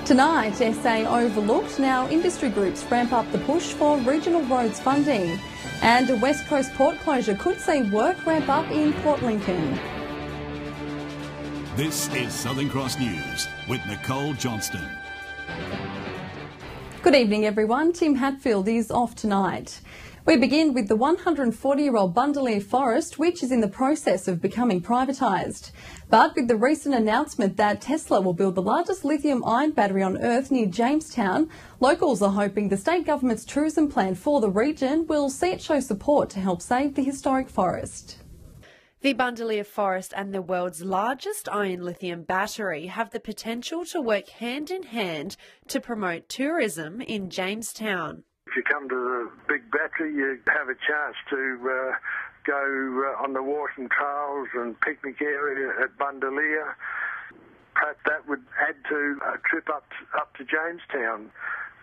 Tonight, SA overlooked. Now industry groups ramp up the push for regional roads funding. And a West Coast port closure could see work ramp up in Port Lincoln. This is Southern Cross News with Nicole Johnston. Good evening, everyone. Tim Hatfield is off tonight. We begin with the 140-year-old Bundaleer Forest, which is in the process of becoming privatised. But with the recent announcement that Tesla will build the largest lithium-ion battery on Earth near Jamestown, locals are hoping the state government's tourism plan for the region will see it show support to help save the historic forest. The Bundaleer Forest and the world's largest iron lithium battery have the potential to work hand in hand to promote tourism in Jamestown. If you come to the big battery, you have a chance to go on the walking trails and picnic area at Bundaleer. Perhaps that would add to a trip up to Jamestown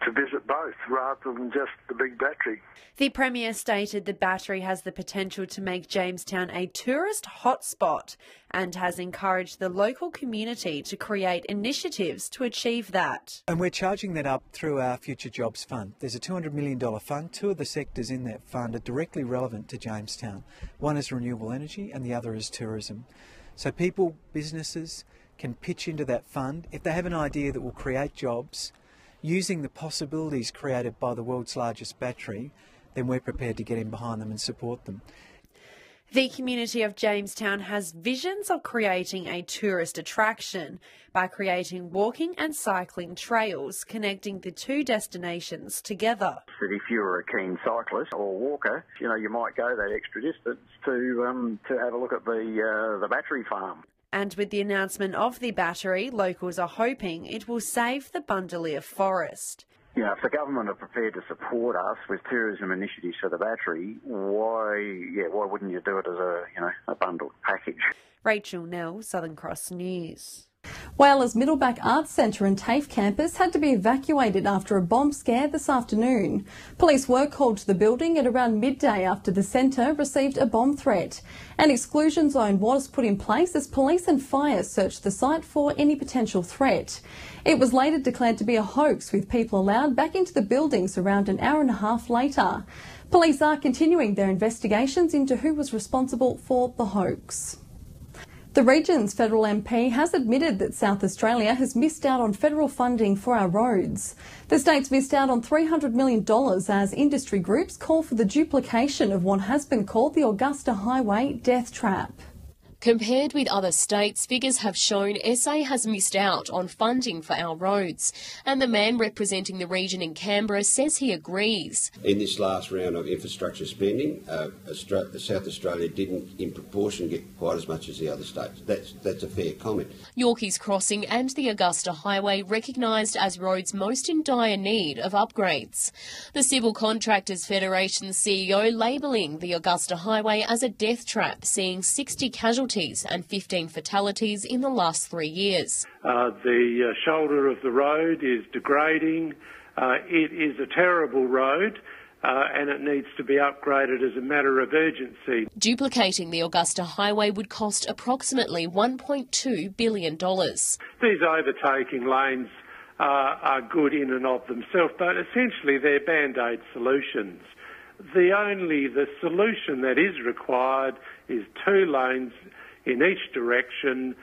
to visit both rather than just the big battery. The Premier stated the battery has the potential to make Jamestown a tourist hotspot and has encouraged the local community to create initiatives to achieve that. And we're charging that up through our Future Jobs Fund. There's a $200 million fund. Two of the sectors in that fund are directly relevant to Jamestown. One is renewable energy and the other is tourism. So people, businesses can pitch into that fund if they have an idea that will create jobs. Using the possibilities created by the world's largest battery, then we're prepared to get in behind them and support them. The community of Jamestown has visions of creating a tourist attraction by creating walking and cycling trails connecting the two destinations together. If you're a keen cyclist or walker, you might go that extra distance to have a look at the battery farm. And with the announcement of the battery, locals are hoping it will save the Bundaleer Forest. If the government are prepared to support us with tourism initiatives for the battery, why wouldn't you do it as a bundled package? Rachel Nell, Southern Cross News. Whalers Middleback Arts Centre and TAFE campus had to be evacuated after a bomb scare this afternoon. Police were called to the building at around midday after the centre received a bomb threat. An exclusion zone was put in place as police and fire searched the site for any potential threat. It was later declared to be a hoax, with people allowed back into the buildings around an hour and a half later. Police are continuing their investigations into who was responsible for the hoax. The region's federal MP has admitted that South Australia has missed out on federal funding for our roads. The state's missed out on $300 million as industry groups call for the duplication of what has been called the Augusta Highway death trap. Compared with other states, figures have shown SA has missed out on funding for our roads, and the man representing the region in Canberra says he agrees. In this last round of infrastructure spending, South Australia didn't in proportion get quite as much as the other states. That's a fair comment. Yorkeys Crossing and the Augusta Highway recognised as roads most in dire need of upgrades. The Civil Contractors Federation's CEO labelling the Augusta Highway as a death trap, seeing 60 casualties and 15 fatalities in the last 3 years. The shoulder of the road is degrading. It is a terrible road and it needs to be upgraded as a matter of urgency. Duplicating the Augusta Highway would cost approximately $1.2 billion. These overtaking lanes are good in and of themselves, but essentially they're band-aid solutions. The solution that is required is 2 lanes in each direction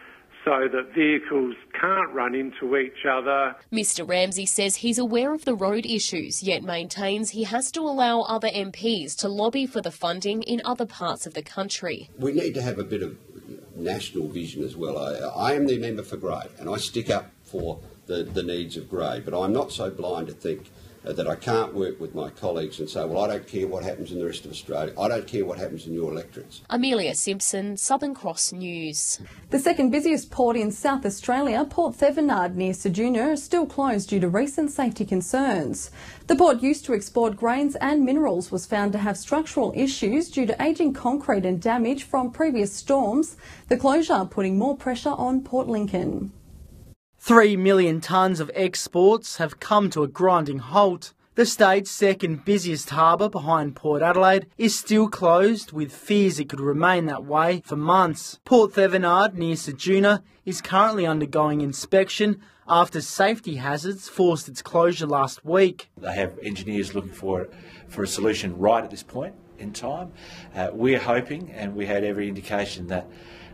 so that vehicles can't run into each other. Mr Ramsey says he's aware of the road issues, yet maintains he has to allow other MPs to lobby for the funding in other parts of the country. We need to have a bit of national vision as well. I am the member for Grey and I stick up for the needs of Grey, but I'm not so blind to think that I can't work with my colleagues and say, well, I don't care what happens in the rest of Australia. I don't care what happens in your electorates. Amelia Simpson, Southern Cross News. The second busiest port in South Australia, Port Thevenard near Ceduna, is still closed due to recent safety concerns. The port used to export grains and minerals was found to have structural issues due to ageing concrete and damage from previous storms, the closure putting more pressure on Port Lincoln. 3 million tonnes of exports have come to a grinding halt. The The state's second busiest harbour behind Port Adelaide is still closed, with fears it could remain that way for months. Port Thevenard near Ceduna is currently undergoing inspection after safety hazards forced its closure last week. They have engineers looking for a solution right at this point in time. We're hoping, and we had every indication, that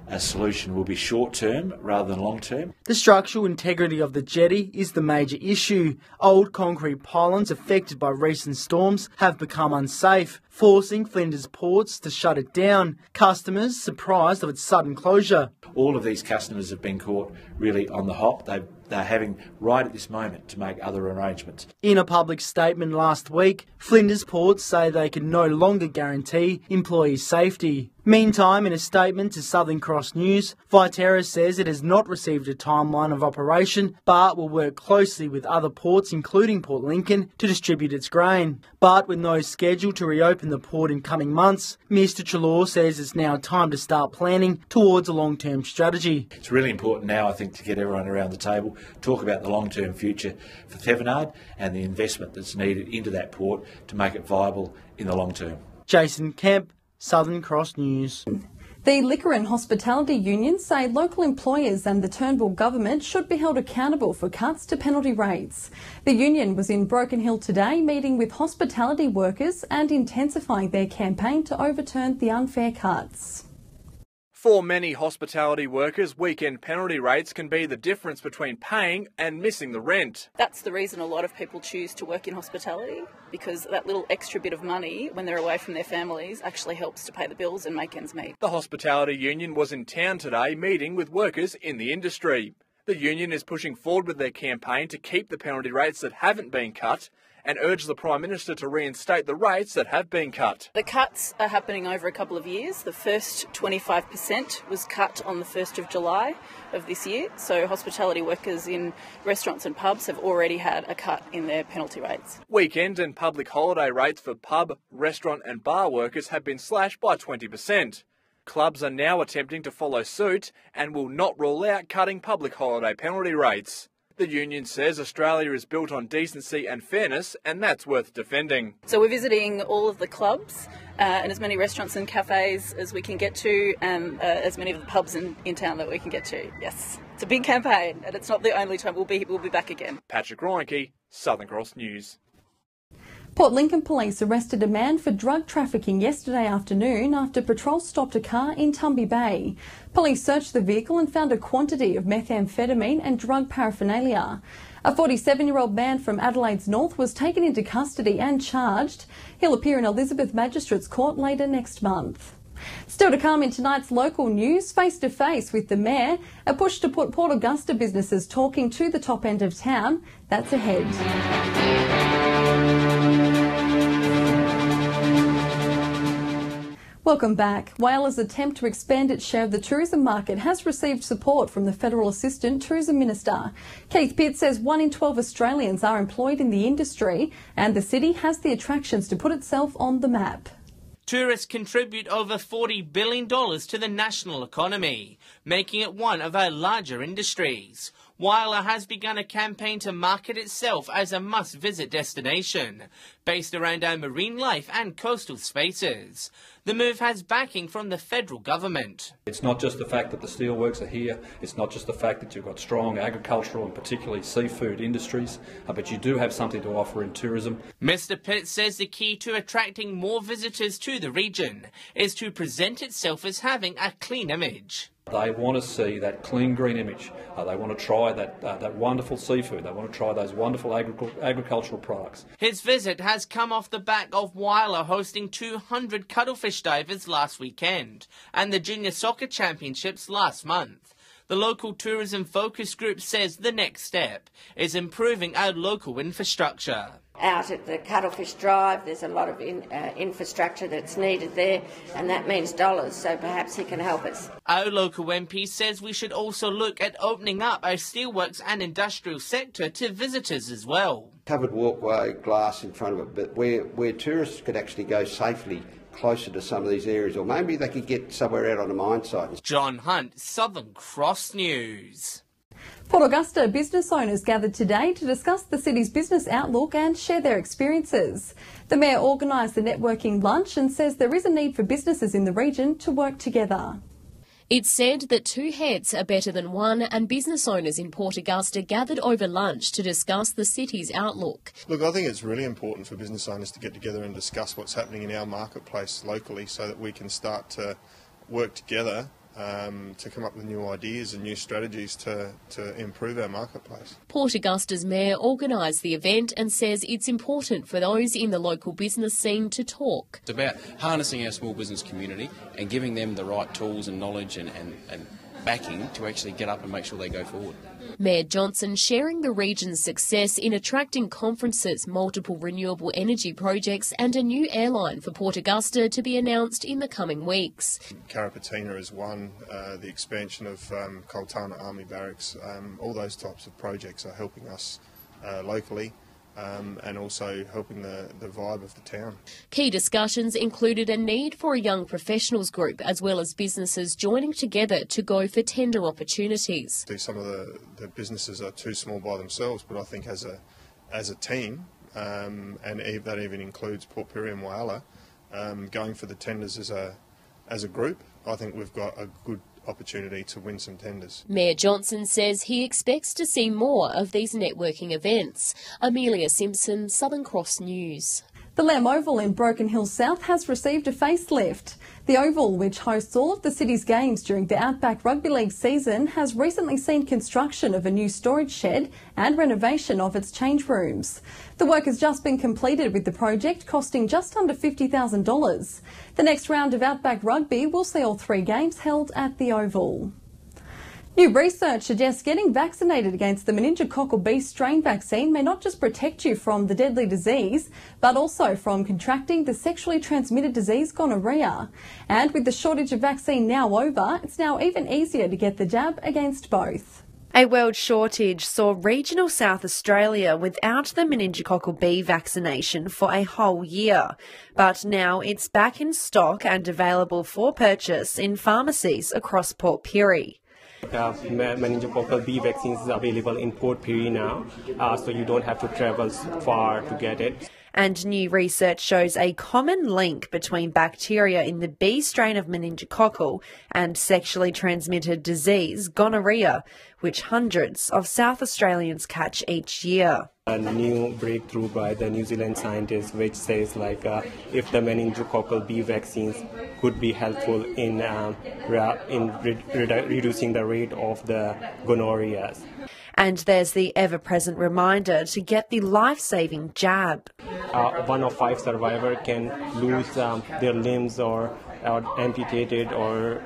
a solution will be short-term rather than long-term. The structural integrity of the jetty is the major issue. Old concrete pylons affected by recent storms have become unsafe, forcing Flinders Ports to shut it down. Customers surprised of its sudden closure. All of these customers have been caught really on the hop. They're having right at this moment to make other arrangements. In a public statement last week, Flinders Ports say they can no longer guarantee employee safety. Meantime, in a statement to Southern Cross News, Viterra says it has not received a timeline of operation, but will work closely with other ports, including Port Lincoln, to distribute its grain. But with no schedule to reopen the port in coming months, Mr Trelaw says it's now time to start planning towards a long-term strategy. It's really important now, I think, to get everyone around the table, talk about the long-term future for Thevenard and the investment that's needed into that port to make it viable in the long term. Jason Kemp, Southern Cross News. The liquor and hospitality unions say local employers and the Turnbull government should be held accountable for cuts to penalty rates. The union was in Broken Hill today meeting with hospitality workers and intensifying their campaign to overturn the unfair cuts. For many hospitality workers, weekend penalty rates can be the difference between paying and missing the rent. That's the reason a lot of people choose to work in hospitality, because that little extra bit of money when they're away from their families actually helps to pay the bills and make ends meet. The hospitality union was in town today meeting with workers in the industry. The union is pushing forward with their campaign to keep the penalty rates that haven't been cut and urge the Prime Minister to reinstate the rates that have been cut. The cuts are happening over a couple of years. The first 25% was cut on the 1st of July of this year, so hospitality workers in restaurants and pubs have already had a cut in their penalty rates. Weekend and public holiday rates for pub, restaurant and bar workers have been slashed by 20%. Clubs are now attempting to follow suit and will not rule out cutting public holiday penalty rates. The union says Australia is built on decency and fairness, and that's worth defending. So we're visiting all of the clubs and as many restaurants and cafes as we can get to, and as many of the pubs in town that we can get to. Yes, it's a big campaign, and it's not the only time. We'll be back again. Patrick Reinke, Southern Cross News. Port Lincoln Police arrested a man for drug trafficking yesterday afternoon after patrol stopped a car in Tumby Bay. Police searched the vehicle and found a quantity of methamphetamine and drug paraphernalia. A 47-year-old man from Adelaide's North was taken into custody and charged. He'll appear in Elizabeth Magistrates Court later next month. Still to come in tonight's local news, face-to-face with the Mayor, a push to put Port Augusta businesses talking to the top end of town. That's ahead. Welcome back. Whyala's attempt to expand its share of the tourism market has received support from the Federal Assistant Tourism Minister. Keith Pitt says 1 in 12 Australians are employed in the industry and the city has the attractions to put itself on the map. Tourists contribute over $40 billion to the national economy, making it one of our larger industries. Whyalla has begun a campaign to market itself as a must-visit destination, based around our marine life and coastal spaces. The move has backing from the federal government. It's not just the fact that the steelworks are here, it's not just the fact that you've got strong agricultural and particularly seafood industries, but you do have something to offer in tourism. Mr. Pitt says the key to attracting more visitors to the region is to present itself as having a clean image. They want to see that clean green image. They want to try that wonderful seafood. They want to try those wonderful agricultural products. His visit has come off the back of Whyalla hosting 200 cuttlefish divers last weekend and the Junior Soccer Championships last month. The local tourism focus group says the next step is improving our local infrastructure. Out at the Cuttlefish Drive, there's a lot of infrastructure that's needed there, and that means dollars, so perhaps he can help us. Our local MP says we should also look at opening up our steelworks and industrial sector to visitors as well. Covered walkway, glass in front of it, but where tourists could actually go safely closer to some of these areas, or maybe they could get somewhere out on a mine site. John Hunt, Southern Cross News. Port Augusta business owners gathered today to discuss the city's business outlook and share their experiences. The Mayor organised the networking lunch and says there is a need for businesses in the region to work together. It's said that two heads are better than one, and business owners in Port Augusta gathered over lunch to discuss the city's outlook. Look, I think it's really important for business owners to get together and discuss what's happening in our marketplace locally so that we can start to work together to come up with new ideas and new strategies to improve our marketplace. Port Augusta's Mayor organised the event and says it's important for those in the local business scene to talk. It's about harnessing our small business community and giving them the right tools and knowledge and backing to actually get up and make sure they go forward. Mayor Johnson sharing the region's success in attracting conferences, multiple renewable energy projects and a new airline for Port Augusta to be announced in the coming weeks. Karapatina is one, the expansion of Coltana Army Barracks, all those types of projects are helping us locally. And also helping the vibe of the town. Key discussions included a need for a young professionals group as well as businesses joining together to go for tender opportunities. Some of the businesses are too small by themselves, but I think as a team, and that even includes Port Pirie and Whyalla, going for the tenders as a group, I think we've got a good opportunity to win some tenders. Mayor Johnson says he expects to see more of these networking events. Amelia Simpson, Southern Cross News. The Lamb Oval in Broken Hill South has received a facelift. The Oval, which hosts all of the city's games during the Outback Rugby League season, has recently seen construction of a new storage shed and renovation of its change rooms. The work has just been completed, with the project costing just under $50,000. The next round of Outback Rugby will see all three games held at the Oval. New research suggests getting vaccinated against the meningococcal B strain vaccine may not just protect you from the deadly disease, but also from contracting the sexually transmitted disease gonorrhea. And with the shortage of vaccine now over, it's now even easier to get the jab against both. A world shortage saw regional South Australia without the meningococcal B vaccination for a whole year. But now it's back in stock and available for purchase in pharmacies across Port Pirie. Meningococcal B vaccines is available in Port Pirie now, so you don't have to travel far to get it. And new research shows a common link between bacteria in the B strain of meningococcal and sexually transmitted disease, gonorrhea, which hundreds of South Australians catch each year. A new breakthrough by the New Zealand scientists which says if the meningococcal B vaccines could be helpful in reducing the rate of the gonorrhea. And there's the ever-present reminder to get the life-saving jab. 1 of 5 survivors can lose their limbs or amputated or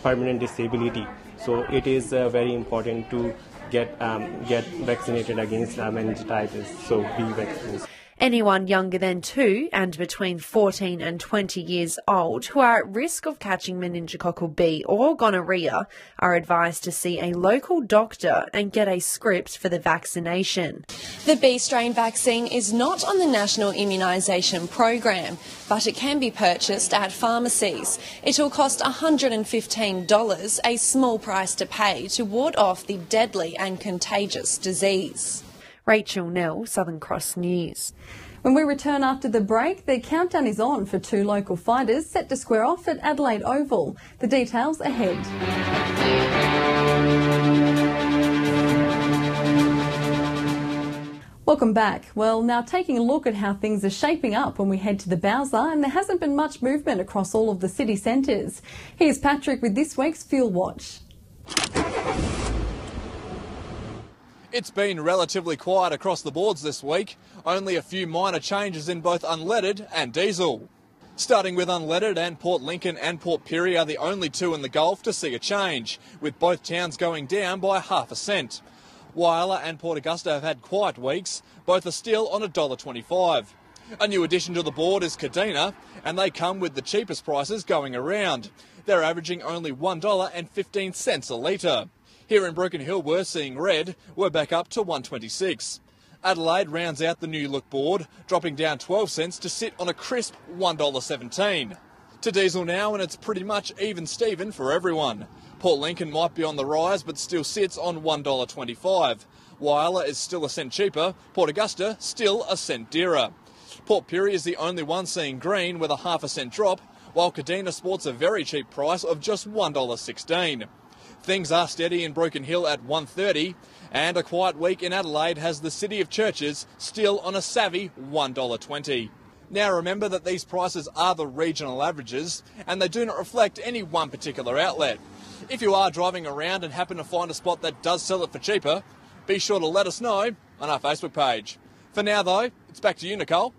permanent disability. So it is very important to get vaccinated against meningitis, so B vaccines. Anyone younger than 2 and between 14 and 20 years old who are at risk of catching meningococcal B or gonorrhea are advised to see a local doctor and get a script for the vaccination. The B strain vaccine is not on the National Immunisation Program, but it can be purchased at pharmacies. It will cost $115, a small price to pay to ward off the deadly and contagious disease. Rachel Nell, Southern Cross News. When we return after the break, the countdown is on for 2 local fighters set to square off at Adelaide Oval. The details ahead. Welcome back. Well, now taking a look at how things are shaping up when we head to the Bowser, and there hasn't been much movement across all of the city centres. Here's Patrick with this week's Philwatch. It's been relatively quiet across the boards this week, only a few minor changes in both unleaded and diesel. Starting with unleaded, and Port Lincoln and Port Pirie are the only two in the Gulf to see a change, with both towns going down by half a cent. Whyalla and Port Augusta have had quiet weeks, both are still on $1.25. A new addition to the board is Kadina, and they come with the cheapest prices going around. They're averaging only $1.15 a litre. Here in Broken Hill, we're seeing red. We're back up to $1.26. Adelaide rounds out the new look board, dropping down 12 cents to sit on a crisp $1.17. To diesel now, and it's pretty much even Steven for everyone. Port Lincoln might be on the rise but still sits on $1.25. Whyalla is still a cent cheaper, Port Augusta still a cent dearer. Port Pirie is the only one seeing green with a ½ cent drop, while Kadina sports a very cheap price of just $1.16. Things are steady in Broken Hill at $1.30, and a quiet week in Adelaide has the City of Churches still on a savvy $1.20. Now remember that these prices are the regional averages, and they do not reflect any one particular outlet. If you are driving around and happen to find a spot that does sell it for cheaper, be sure to let us know on our Facebook page. For now though, it's back to you, Nicole.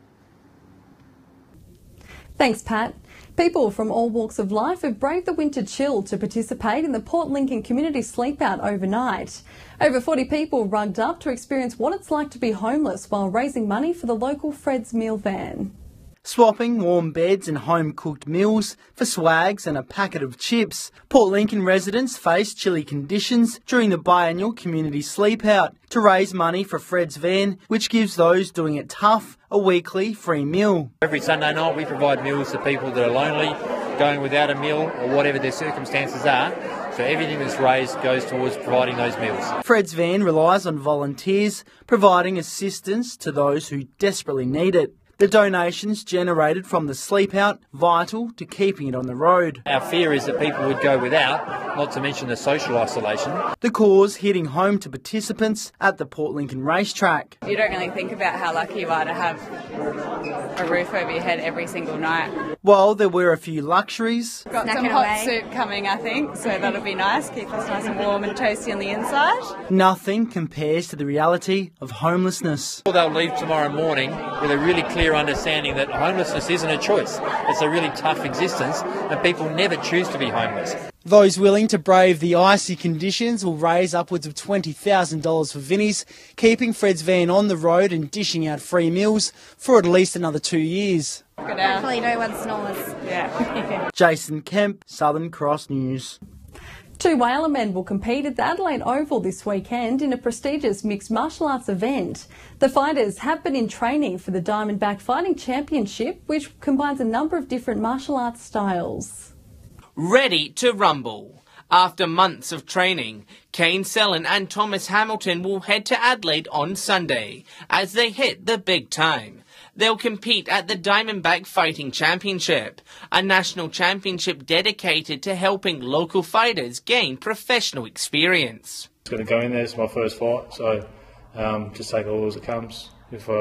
Thanks, Pat. People from all walks of life have braved the winter chill to participate in the Port Lincoln Community Sleepout overnight. Over 40 people rugged up to experience what it's like to be homeless while raising money for the local Fred's meal van. Swapping warm beds and home-cooked meals for swags and a packet of chips, Port Lincoln residents face chilly conditions during the biannual community sleepout to raise money for Fred's van, which gives those doing it tough a weekly free meal. Every Sunday night we provide meals to people that are lonely, going without a meal or whatever their circumstances are. So everything that's raised goes towards providing those meals. Fred's van relies on volunteers providing assistance to those who desperately need it. The donations generated from the sleepout vital to keeping it on the road. Our fear is that people would go without, not to mention the social isolation. The cause hitting home to participants at the Port Lincoln racetrack. You don't really think about how lucky you are to have a roof over your head every single night. While there were a few luxuries. Got some hot soup coming, I think, so that'll be nice. Keep us nice and warm and toasty on the inside. Nothing compares to the reality of homelessness. They'll leave tomorrow morning with a really clear understanding that homelessness isn't a choice. It's a really tough existence and people never choose to be homeless. Those willing to brave the icy conditions will raise upwards of $20,000 for Vinnie's, keeping Fred's van on the road and dishing out free meals for at least another 2 years. Hopefully no one snores. Yeah. Jason Kemp, Southern Cross News. 2 Whyalla men will compete at the Adelaide Oval this weekend in a prestigious mixed martial arts event. The fighters have been in training for the Diamondback Fighting Championship, which combines a number of different martial arts styles. Ready to rumble. After months of training, Kane Sellen and Thomas Hamilton will head to Adelaide on Sunday as they hit the big time. They'll compete at the Diamondback Fighting Championship, a national championship dedicated to helping local fighters gain professional experience. It's going to go in there, it's my first fight, so just take it all as it comes. If he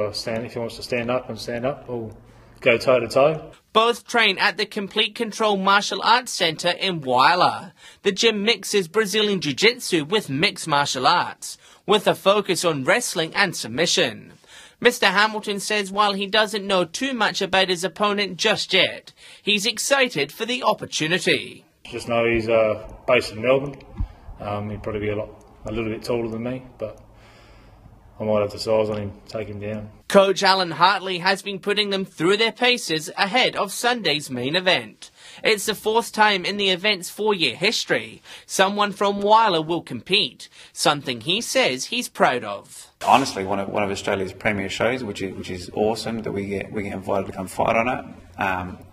wants to stand up, we'll go toe to toe. Both train at the Complete Control Martial Arts Centre in Whyalla. The gym mixes Brazilian Jiu-Jitsu with mixed martial arts, with a focus on wrestling and submission. Mr. Hamilton says while he doesn't know too much about his opponent just yet, he's excited for the opportunity. Just know he's based in Melbourne. He'd probably be a little bit taller than me, but I might have the size on him, take him down. Coach Alan Hartley has been putting them through their paces ahead of Sunday's main event. It's the 4th time in the event's 4-year history someone from Whyalla will compete, something he says he's proud of. Honestly, one of Australia's premier shows, which is awesome that we get invited to come fight on it.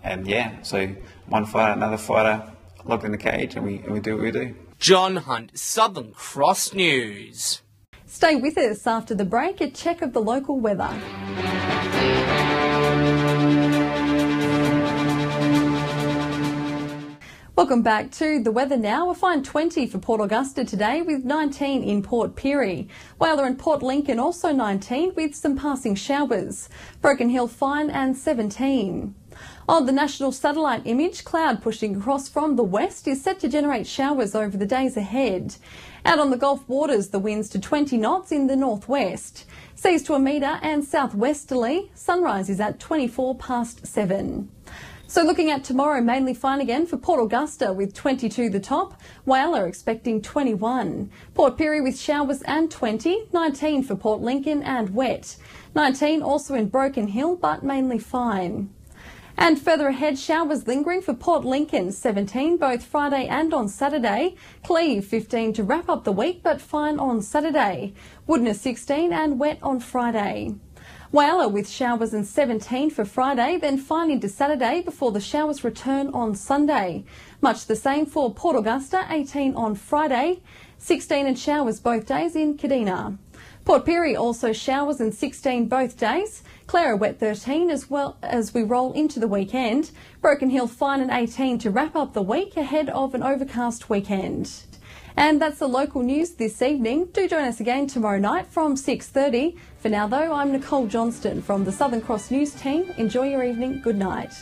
And yeah, so one fighter, another fighter, locked in the cage, and we do what we do. John Hunt, Southern Cross News. Stay with us after the break, a check of the local weather. Welcome back to the weather now. A fine 20 for Port Augusta today with 19 in Port Pirie. Whyalla and Port Lincoln also 19 with some passing showers. Broken Hill fine and 17. On the national satellite image, cloud pushing across from the west is set to generate showers over the days ahead. Out on the Gulf waters, the winds to 20 knots in the northwest. Seas to a metre and southwesterly. Sunrise is at 24 past 7. So looking at tomorrow, mainly fine again for Port Augusta with 22 the top. Whyalla expecting 21. Port Pirie with showers and 20. 19 for Port Lincoln and wet. 19 also in Broken Hill, but mainly fine. And further ahead, showers lingering for Port Lincoln, 17 both Friday and on Saturday. Cleve 15 to wrap up the week, but fine on Saturday. Woodness 16 and wet on Friday. Whyalla with showers and 17 for Friday, then fine into Saturday before the showers return on Sunday. Much the same for Port Augusta, 18 on Friday, 16 and showers both days in Kadina. Port Pirie also showers and 16 both days. Clara wet 13 as well as we roll into the weekend. Broken Hill fine and 18 to wrap up the week ahead of an overcast weekend. And that's the local news this evening. Do join us again tomorrow night from 6:30. For now though, I'm Nicole Johnston from the Southern Cross News team. Enjoy your evening. Good night.